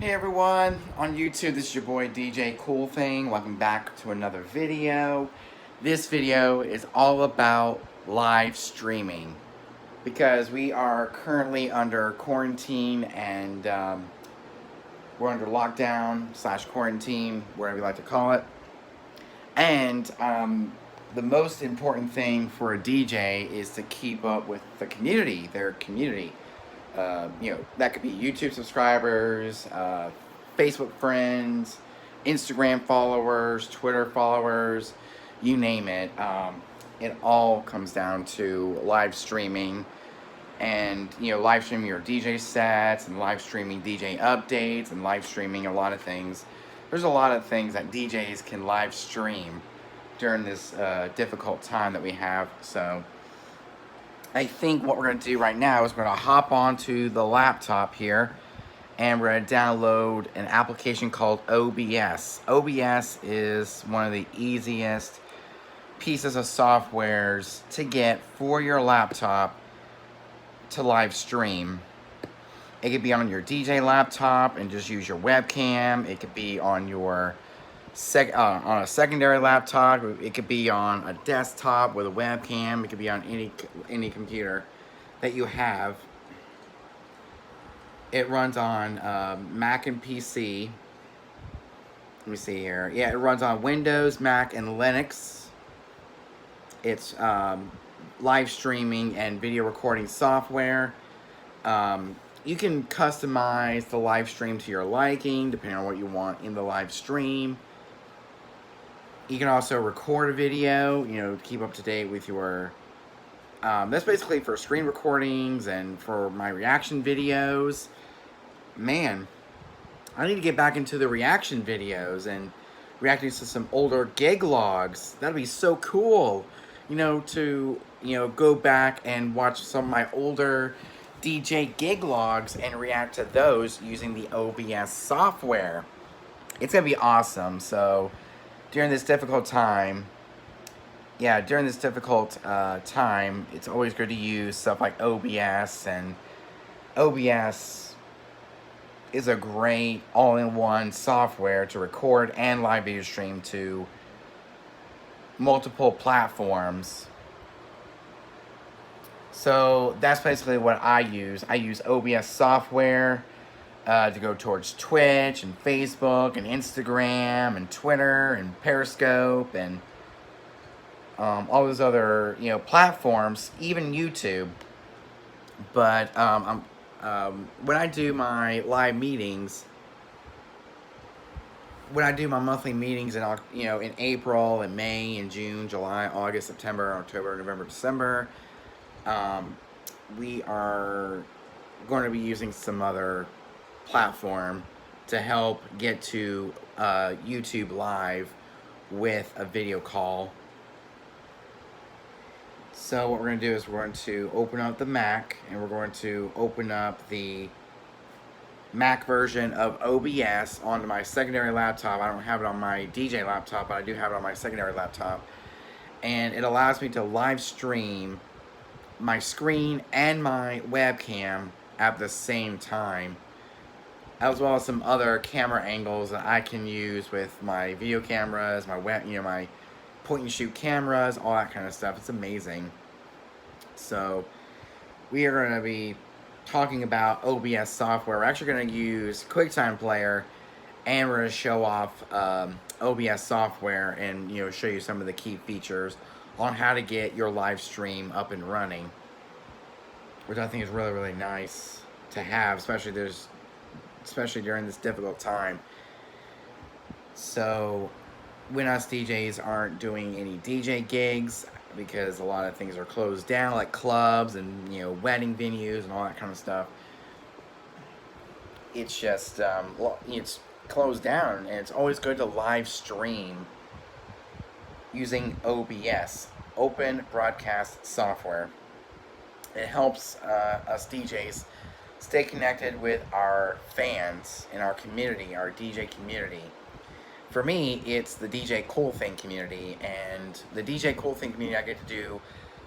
Hey everyone, on YouTube, this is your boy DJ Cool Thing. Welcome back to another video. This video is all about live streaming because we are currently under quarantine and we're under lockdown / quarantine, whatever you like to call it. And the most important thing for a DJ is to keep up with the community, their community. That could be YouTube subscribers, Facebook friends, Instagram followers, Twitter followers, you name it. It all comes down to live streaming and, live streaming your DJ sets and live streaming DJ updates and live streaming a lot of things. There's a lot of things that DJs can live stream during this difficult time that we have. So I think what we're going to do right now is we're going to hop onto the laptop here and we're going to download an application called OBS. OBS is one of the easiest pieces of softwares to get for your laptop to live stream. It could be on your DJ laptop and just use your webcam. It could be on your on a secondary laptop. It could be on a desktop with a webcam. It could be on any computer that you have. It runs on Mac and PC. Let me see here. Yeah, it runs on Windows, Mac, and Linux. It's live streaming and video recording software. You can customize the live stream to your liking, depending on what you want in the live stream. You can also record a video, to keep up to date with your... that's basically for screen recordings and for my reaction videos. Man, I need to get back into the reaction videos and reacting to some older gig logs. That'd be so cool, to, go back and watch some of my older DJ gig logs and react to those using the OBS software. It's gonna be awesome. So during this difficult time, it's always good to use stuff like OBS, and OBS is a great all-in-one software to record and live video stream to multiple platforms. So that's basically what I use. I use OBS software to go towards Twitch and Facebook and Instagram and Twitter and Periscope and all those other platforms, even YouTube. But when I do my live meetings, when I do my monthly meetings in in April and May and June, July, August, September, October, November, December, we are going to be using some other platform to help get to YouTube Live with a video call. So what we're going to do is we're going to open up the Mac, and we're going to open up the Mac version of OBS onto my secondary laptop. I don't have it on my DJ laptop, but I do have it on my secondary laptop. And it allows me to live stream my screen and my webcam at the same time, as well as some other camera angles that I can use with my video cameras, my my point and shoot cameras, all that kind of stuff. It's amazing. So we are going to be talking about OBS software. We're actually going to use QuickTime Player, and we're going to show off OBS software and show you some of the key features on how to get your live stream up and running, which I think is really, really nice to have, especially during this difficult time. So when us DJs aren't doing any DJ gigs because a lot of things are closed down, like clubs and wedding venues and all that kind of stuff, it's just it's closed down, and it's always good to live stream using OBS, Open Broadcast Software. It helps us DJs stay connected with our fans and our community, our DJ community. For me, it's the DJ Cool Thing community, and the DJ Cool Thing community, I get to do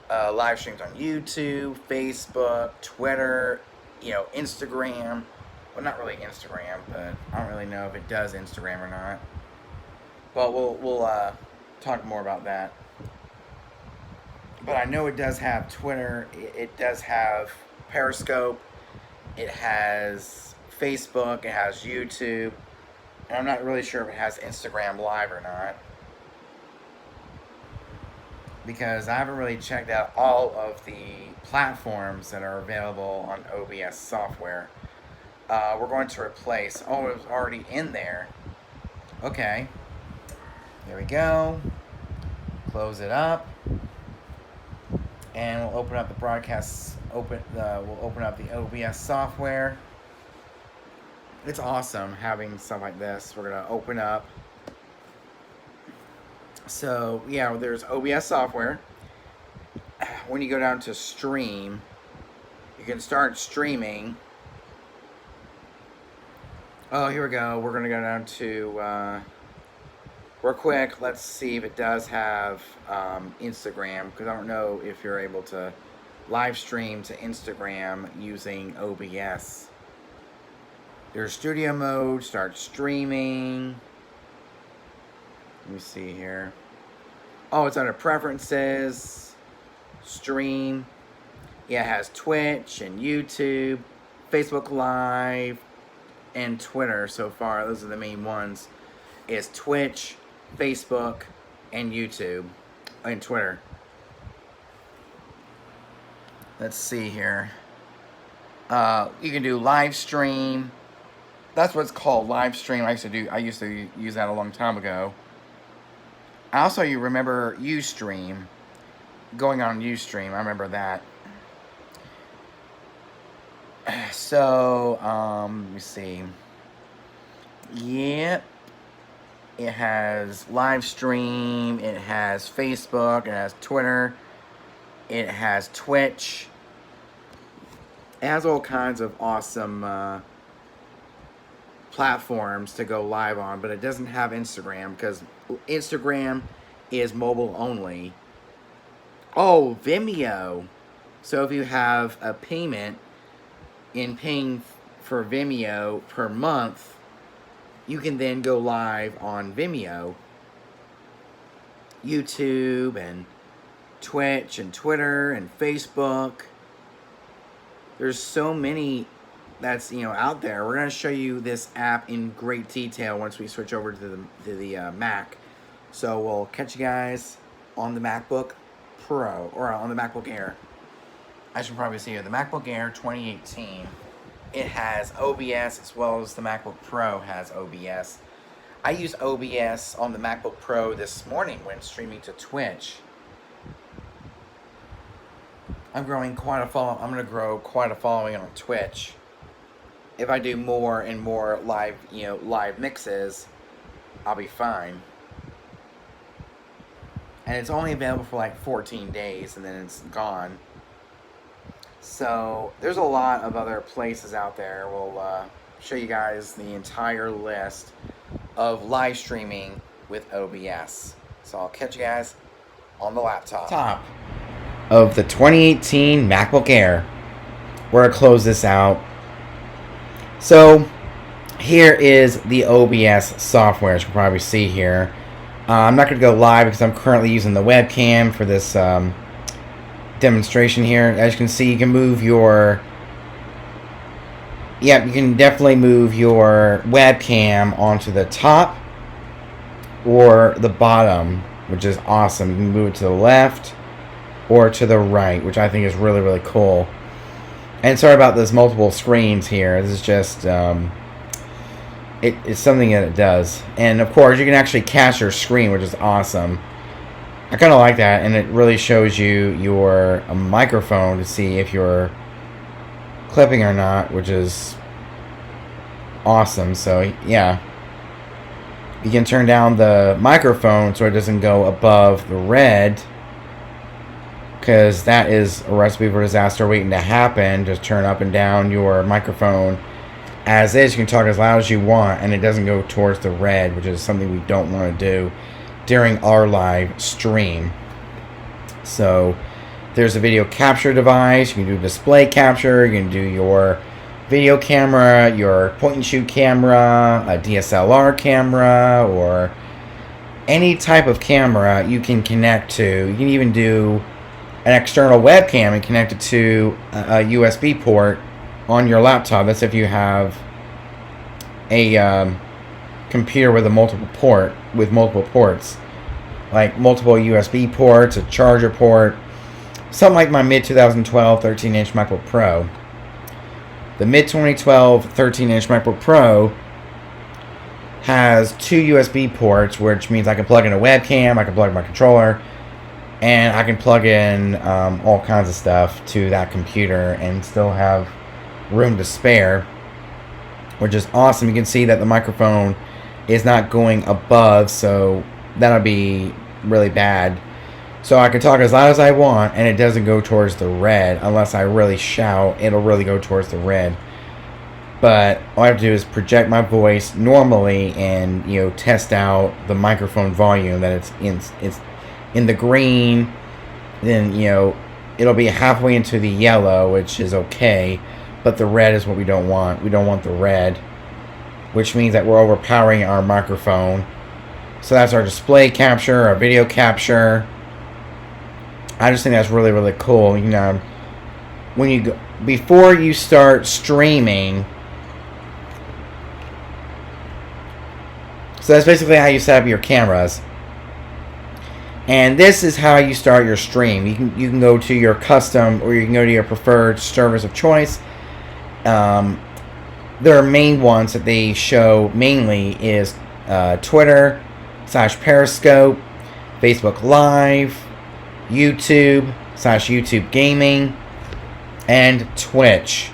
live streams on YouTube, Facebook, Twitter, Instagram, well, not really Instagram, but I don't really know if it does Instagram or not. But we'll talk more about that. But I know it does have Twitter. It does have Periscope. It has Facebook. It has YouTube. And I'm not really sure if it has Instagram Live or not, because I haven't really checked out all of the platforms that are available on OBS software. We're going to replace... Oh, it was already in there. Okay. There we go. Close it up. And we'll open up the broadcast. We'll open up the OBS software. It's awesome having stuff like this. We're going to open up. So, yeah, there's OBS software. When you go down to stream, you can start streaming. Oh, here we go. We're going to go down to... real quick, let's see if it does have Instagram, because I don't know if you're able to live stream to Instagram using OBS. There's studio mode, start streaming. Let me see here. Oh, it's under preferences, stream. Yeah, it has Twitch and YouTube, Facebook Live, and Twitter so far. Those are the main ones. Is Twitch, Facebook, and YouTube, and Twitter. Let's see here. You can do live stream. That's what it's called, live stream. I used to use that a long time ago. Also, you remember Ustream, going on Ustream. I remember that. So, let me see. Yep. It has live stream, it has Facebook, it has Twitter, it has Twitch. It has all kinds of awesome platforms to go live on, but it doesn't have Instagram, because Instagram is mobile only. Oh, Vimeo. So if you have a payment in paying for Vimeo per month, you can then go live on Vimeo, YouTube, and Twitch, and Twitter, and Facebook. There's so many that's out there. We're going to show you this app in great detail once we switch over to the Mac. So we'll catch you guys on the MacBook Pro, or on the MacBook Air. I should probably say here, the MacBook Air 2018. It has OBS, as well as the MacBook Pro has OBS. I used OBS on the MacBook Pro this morning when streaming to Twitch. I'm going to grow quite a following on Twitch. If I do more and more live, live mixes, I'll be fine. And it's only available for like 14 days, and then it's gone. So there's a lot of other places out there. We'll show you guys the entire list of live streaming with OBS. So I'll catch you guys on the laptop. Top of the 2018 MacBook Air. We're going to close this out. So here is the OBS software, as you can probably see here. I'm not going to go live because I'm currently using the webcam for this demonstration here. As you can see, you can move your... Yep, you can definitely move your webcam onto the top or the bottom, which is awesome. You can move it to the left or to the right, which I think is really, really cool. And sorry about this multiple screens here. This is just... it's something that it does. And of course, you can actually catch your screen, which is awesome. I kind of like that, and it really shows you your microphone to see if you're clipping or not, which is awesome. So yeah, you can turn down the microphone so it doesn't go above the red, because that is a recipe for disaster waiting to happen. Just turn up and down your microphone as is. You can talk as loud as you want, and it doesn't go towards the red, which is something we don't want to do during our live stream. So there's a video capture device. You can do display capture. You can do your video camera, your point and shoot camera, a DSLR camera, or any type of camera you can connect to. You can even do an external webcam and connect it to a USB port on your laptop. That's if you have a computer with multiple ports, like multiple USB ports, a charger port, something like my mid 2012 13-inch MacBook Pro. The mid 2012 13-inch MacBook Pro has 2 USB ports, which means I can plug in a webcam, I can plug in my controller, and I can plug in all kinds of stuff to that computer and still have room to spare, which is awesome. You can see that the microphone is not going above, so that'll be really bad. So I can talk as loud as I want, and it doesn't go towards the red. Unless I really shout, it'll really go towards the red. But all I have to do is project my voice normally and, test out the microphone volume that it's in the green. Then, it'll be halfway into the yellow, which is okay. But the red is what we don't want. We don't want the red, which means that we're overpowering our microphone. So that's our display capture, our video capture. I just think that's really, really cool. When you go, before you start streaming, so that's basically how you set up your cameras. And this is how you start your stream. You can go to your custom, or you can go to your preferred service of choice. Their main ones that they show mainly is Twitter / Periscope, Facebook Live, YouTube / YouTube Gaming, and Twitch.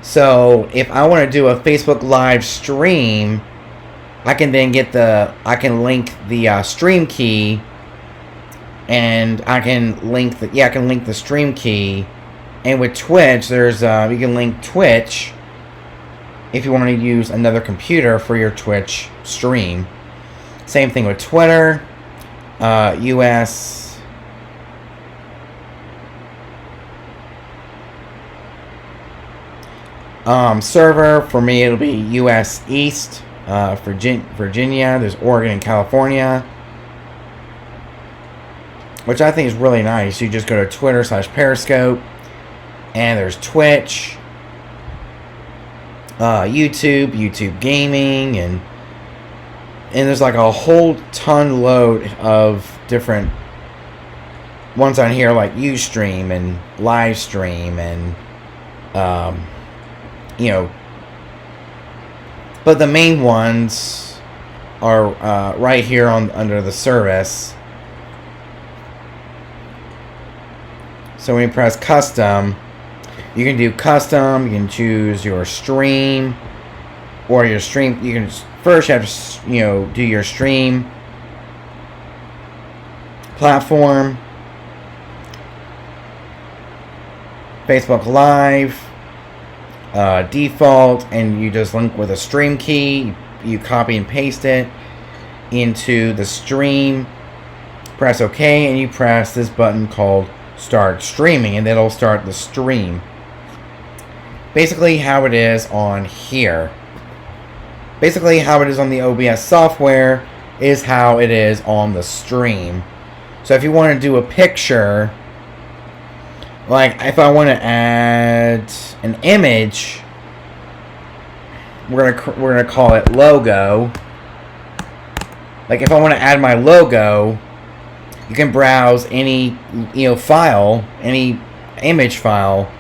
So if I want to do a Facebook Live stream, I can then link the stream key, and I can link the stream key. And with Twitch, there's you can link Twitch if you want to use another computer for your Twitch stream. Same thing with Twitter, US server. For me, it'll be US East, Virginia. There's Oregon and California, which I think is really nice. You just go to Twitter / Periscope, and there's Twitch, YouTube Gaming, and there's like a whole load of different ones on here, like Ustream and Livestream, and but the main ones are right here under the service. So when you press custom, you can do custom. You can choose your stream, or your stream. You can first have to do your stream platform, Facebook Live, default, and you just link with a stream key. You copy and paste it into the stream. Press OK, and you press this button called Start Streaming, and it'll start the stream. Basically how it is on here. Basically how it is on the OBS software is how it is on the stream. So if you want to do a picture, like if I want to add an image, we're gonna call it logo. Like if I want to add my logo, you can browse any file, any image file,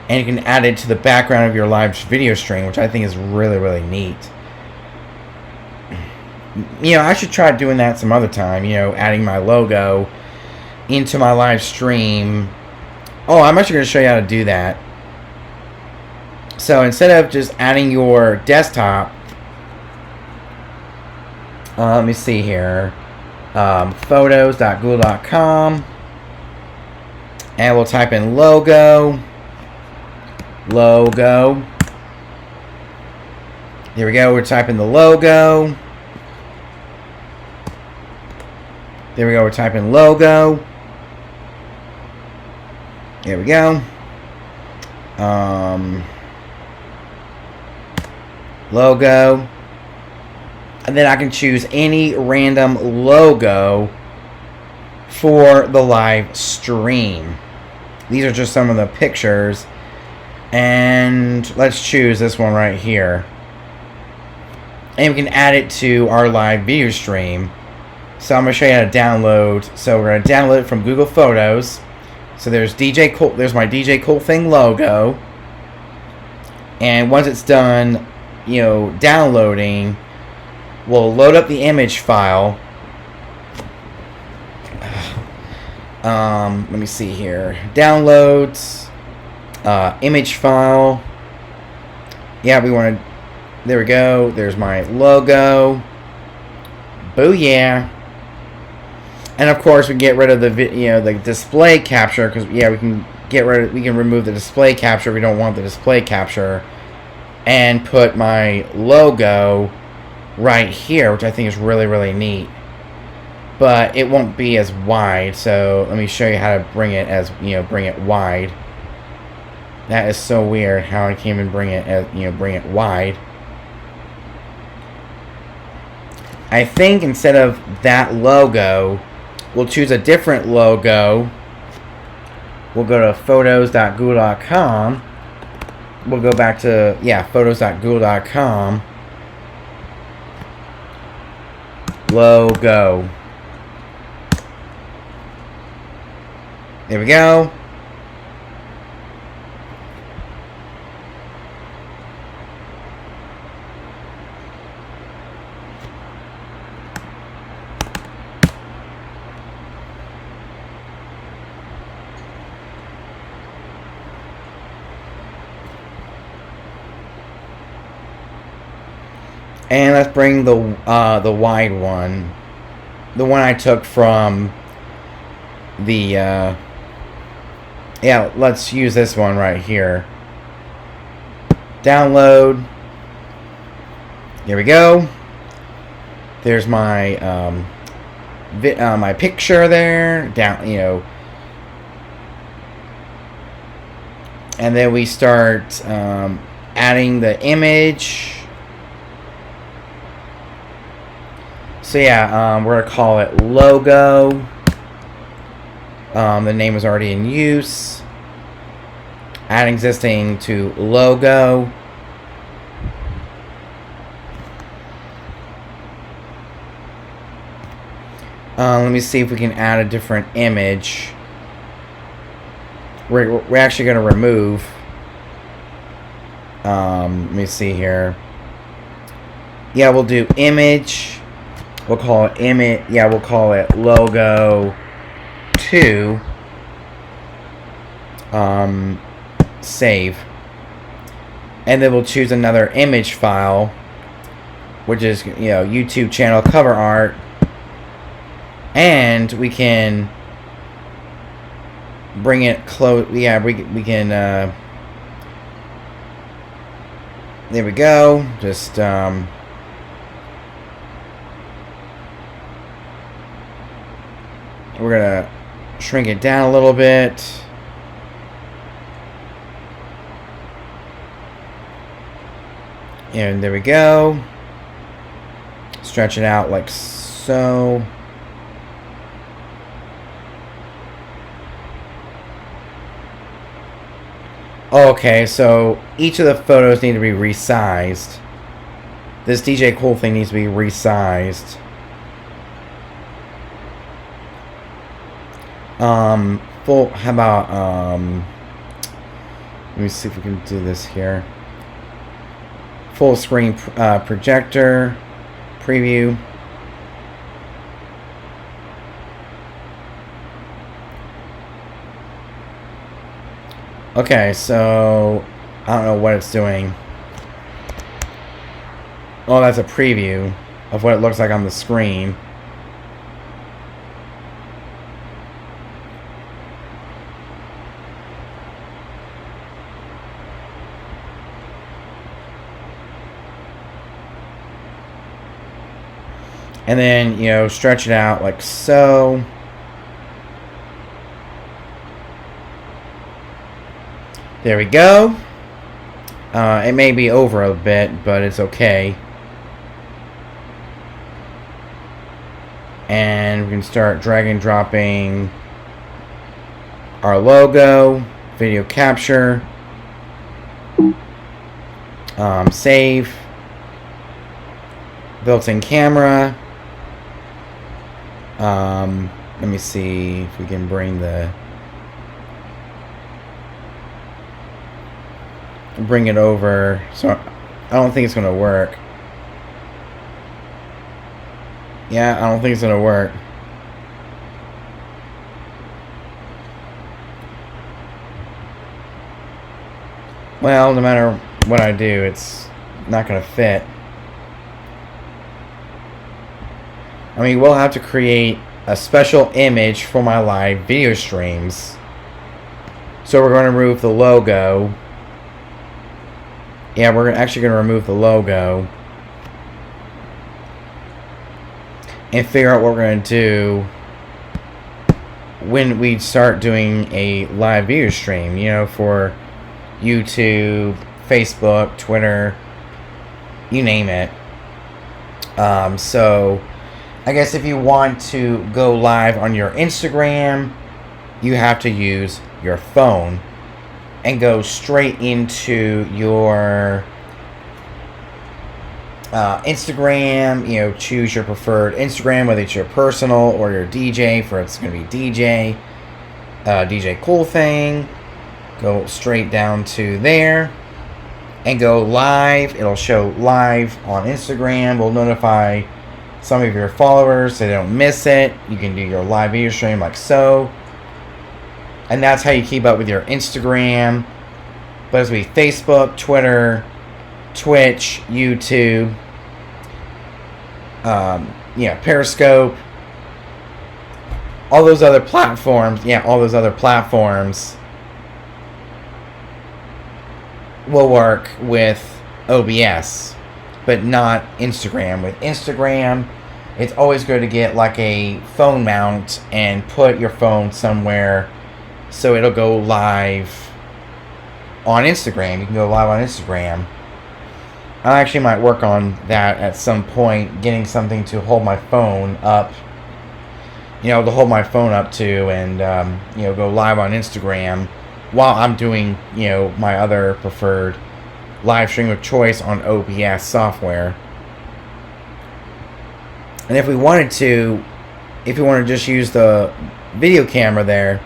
and you can add it to the background of your live video stream, which I think is really, really neat. I should try doing that some other time, adding my logo into my live stream. Oh, I'm actually going to show you how to do that. So instead of just adding your desktop, let me see here, photos.google.com, and we'll type in logo. Here we go, we're typing the logo. There we go, we're typing logo. There we go. logo. And then I can choose any random logo for the live stream. These are just some of the pictures. And let's choose this one right here. And we can add it to our live video stream. So I'm going to show you how to download. So we're going to download it from Google Photos. So there's there's my DJ Cool Thing logo. And once it's done, you know, downloading, we'll load up the image file. Let me see here. Downloads, image file. Yeah, we want to. There we go. There's my logo. Booyah! And of course, we can get rid of the the display capture, because yeah, we can remove the display capture if we don't want the display capture, and put my logo right here, which I think is really, really neat. But it won't be as wide, so let me show you how to bring it as, bring it wide. That is so weird how I can't even bring it as, bring it wide. I think instead of that logo, we'll choose a different logo. We'll go to photos.google.com. We'll go back to, photos.google.com. Logo. There we go. And let's bring the wide one, the one I took from the let's use this one right here. Download. Here we go. There's my my picture there. And then we start adding the image. So yeah, we're gonna call it logo. The name is already in use. Add existing to logo. Let me see if we can add a different image. We're actually going to remove. Let me see here. Yeah, we'll do image. We'll call it image. Yeah, we'll call it logo 2. Save. And then we'll choose another image file, which is, YouTube channel cover art. And we can bring it close. Yeah, we can. There we go. Just we're gonna shrink it down a little bit. And there we go. Stretch it out like so. Okay, so each of the photos need to be resized. This DJ Cool thing needs to be resized. How about, let me see if we can do this here. Full screen projector preview. Okay, so I don't know what it's doing. Oh, that's a preview of what it looks like on the screen. And then, stretch it out like so. There we go. It may be over a bit, but it's okay. And we can start drag and dropping our logo, video capture, save, built-in camera. Let me see if we can bring it over. So I don't think it's gonna work. Yeah, I don't think it's gonna work. Well, no matter what I do, it's not gonna fit. I mean, we'll have to create a special image for my live video streams. So we're going to remove the logo. Yeah, we're actually going to remove the logo. And figure out what we're going to do when we start doing a live video stream. You know, for YouTube, Facebook, Twitter, you name it. So I guess if you want to go live on your Instagram, you have to use your phone and go straight into your Instagram. You know, choose your preferred Instagram, whether it's your personal or your DJ. For it's going to be DJ Cool Thing. Go straight down to there and go live. It'll show live on Instagram. We'll notify some of your followers so they don't miss it. You can do your live video stream like so. And that's how you keep up with your Instagram. But it's going to be Facebook, Twitter, Twitch, YouTube, Periscope, all those other platforms. Yeah, all those other platforms will work with OBS, but not Instagram. With Instagram, it's always good to get like a phone mount and put your phone somewhere so it'll go live on Instagram. You can go live on Instagram. I actually might work on that at some point, getting something to hold my phone up, to hold my phone up to and, go live on Instagram while I'm doing, my other preferred live stream of choice on OBS software. And if we wanted to just use the video camera there,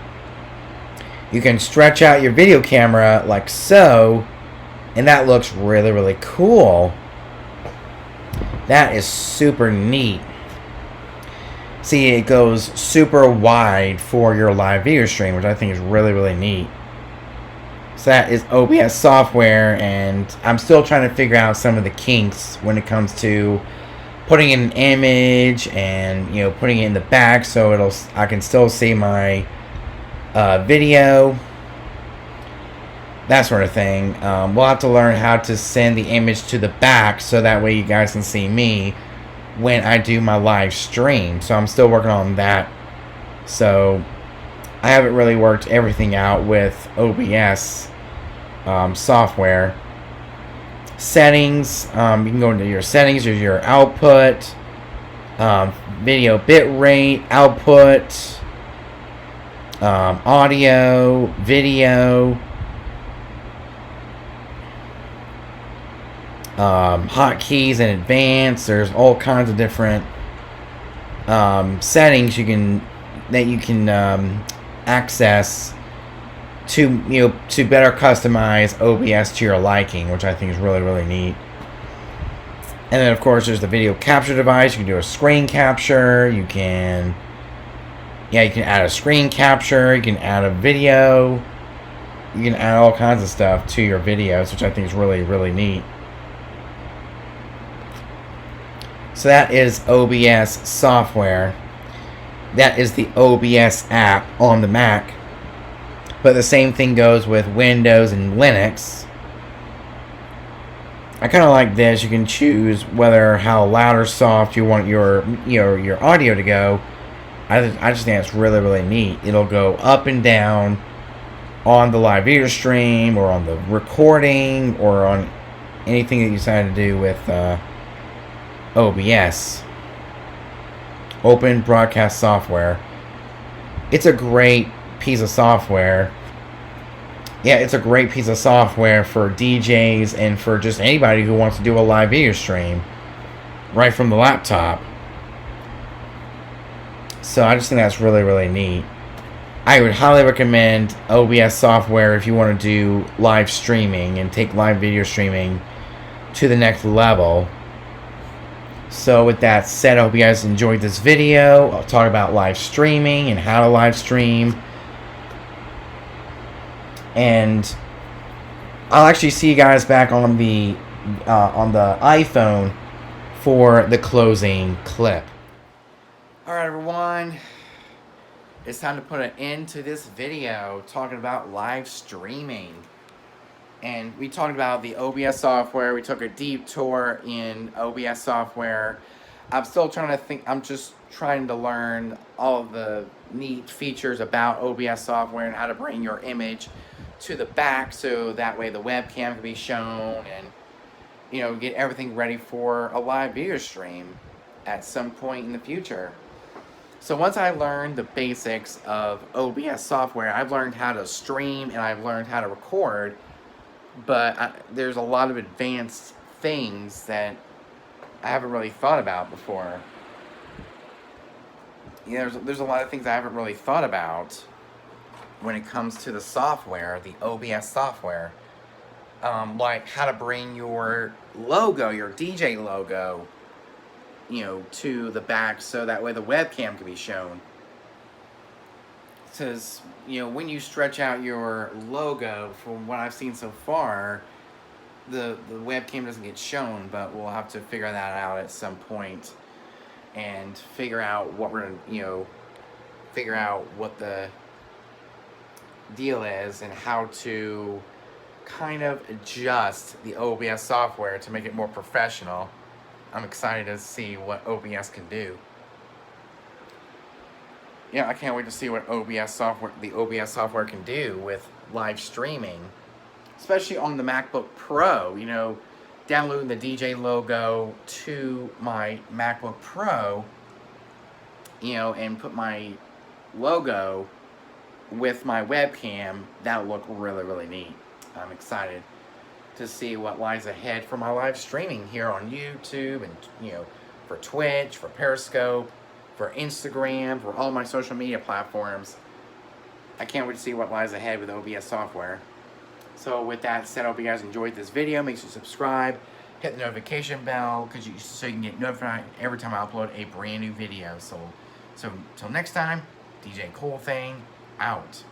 you can stretch out your video camera like so, and that looks really, really cool. That is super neat. See, it goes super wide for your live video stream, which I think is really, really neat. So that is OBS software, and I'm still trying to figure out some of the kinks when it comes to putting in an image and putting it in the back so I can still see my video, that sort of thing. We'll have to learn how to send the image to the back so that way you guys can see me when I do my live stream. So I'm still working on that. So I haven't really worked everything out with OBS software. Settings, you can go into your settings, there's your output, video bit rate, output, audio, video, hotkeys in advance. There's all kinds of different settings you can access to better customize OBS to your liking, which I think is really, really neat. And then of course there's the video capture device. You can do a screen capture. You can add a screen capture. You can add a video. You can add all kinds of stuff to your videos, which I think is really, really neat. So that is OBS software. That is the OBS app on the Mac. But the same thing goes with Windows and Linux. I kind of like this. You can choose how loud or soft you want your audio to go. I just think it's really, really neat. It'll go up and down on the live video stream or on the recording or on anything that you decide to do with OBS, Open Broadcast Software. It's a great piece of software. Yeah, it's a great piece of software for DJs and for just anybody who wants to do a live video stream right from the laptop. So I just think that's really, really neat. I would highly recommend OBS software if you want to do live streaming and take live video streaming to the next level. So with that said, I hope you guys enjoyed this video. I'll talk about live streaming and how to live stream. And I'll actually see you guys back on the iPhone for the closing clip. Alright everyone, it's time to put an end to this video talking about live streaming. And we talked about the OBS software. We took a deep tour in OBS software. I'm still trying to think, I'm just trying to learn all of the neat features about OBS software and how to bring your image to the back so that way the webcam can be shown and, you know, get everything ready for a live video stream at some point in the future. So once I learned the basics of OBS software, I've learned how to stream and I've learned how to record, but there's a lot of advanced things that I haven't really thought about before. You know, there's a lot of things I haven't really thought about when it comes to the software, the OBS software. Like how to bring your logo, your DJ logo, you know, to the back so that way the webcam can be shown. Because, you know, when you stretch out your logo, from what I've seen so far, the webcam doesn't get shown, but we'll have to figure that out at some point and figure out what we're, you know, figure out what the deal is and how to kind of adjust the OBS software to make it more professional. I'm excited to see what OBS can do. Yeah, I can't wait to see what the OBS software can do with live streaming, especially on the MacBook Pro. You know, downloading the DJ logo to my MacBook Pro, you know, and put my logo with my webcam, that'll look really, really neat. I'm excited to see what lies ahead for my live streaming here on YouTube and, you know, for Twitch, for Periscope, for Instagram, for all my social media platforms. I can't wait to see what lies ahead with OBS software. So with that said, I hope you guys enjoyed this video. Make sure to subscribe, hit the notification bell, so you can get notified every time I upload a brand new video. So until next time, DJ Cool Thing out.